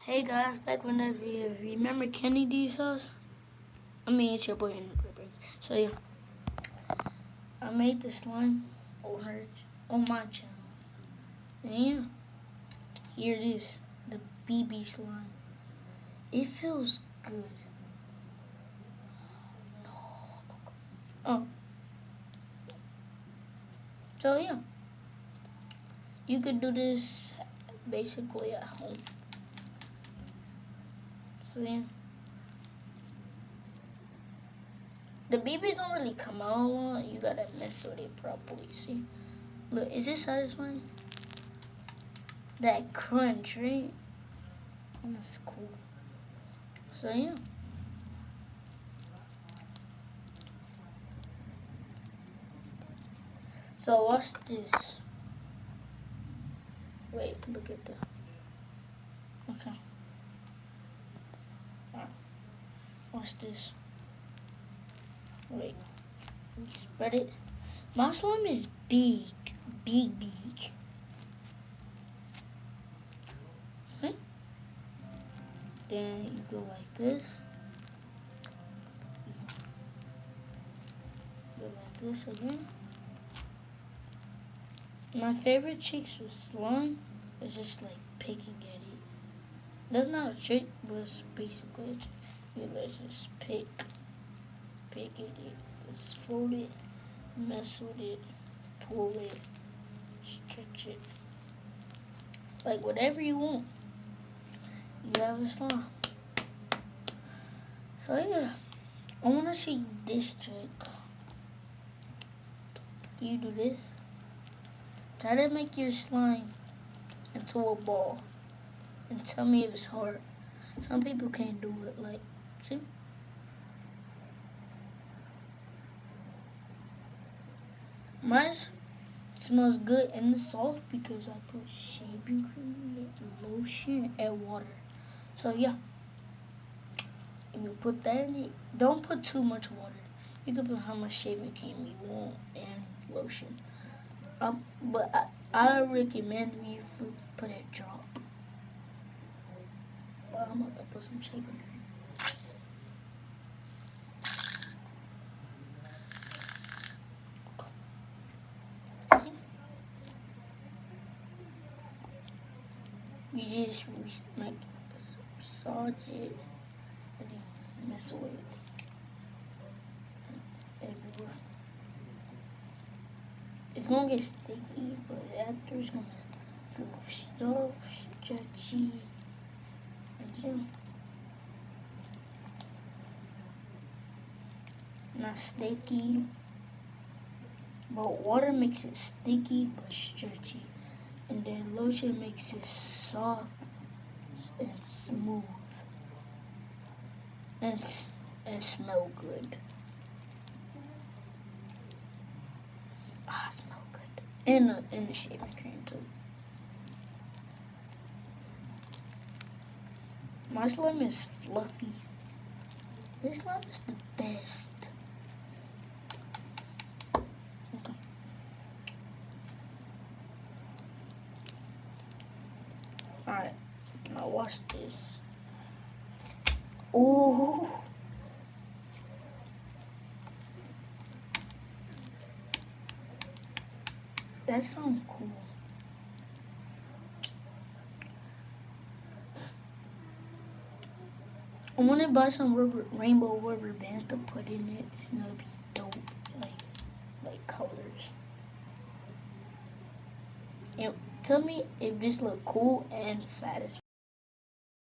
Hey guys, back with another video. Remember Kennedy sauce? I mean, it's your boy. So yeah, I made the slime on my channel. And yeah, here it is, the BB slime. It feels good. Oh, so yeah, you could do this basically at home. So yeah, the BBs don't really come out. You gotta mess with it properly. See, look, is it satisfying? That crunch, right? That's cool. So yeah. So watch this. Wait, look at the. Okay. Alright. Watch this. Wait. Spread it. My slime is big. Big. Okay. Then you go like this. Go like this again. My favorite tricks with slime is just like picking at it. That's not a trick, but it's basically a trick. Let's just pick at it. Let's fold it, mess with it, pull it, stretch it. Like whatever you want. You have a slime. So yeah, I want to see this trick. You do this. Try to make your slime into a ball. And tell me if it's hard. Some people can't do it. Like, see? Mine smells good and it's soft because I put shaving cream, lotion, and water. So yeah, if you put that in it, don't put too much water. You can put how much shaving cream you want and lotion. But I recommend you put a drop. Well, I'm about to put some shaving cream. See? You just like massage it and then mess with it everywhere. It's gonna get sticky, but after it's gonna feel soft, stretchy, and yeah. Not sticky, but water makes it sticky but stretchy, and then lotion makes it soft and smooth and smell good. Smell good. And the shaving cream too. My slime is fluffy. This slime is the best. Okay. Alright, now watch this. Ooh. That sounds cool. I want to buy some rainbow rubber bands to put in it, and it'll be dope, like colors. And tell me if this look cool and satisfying.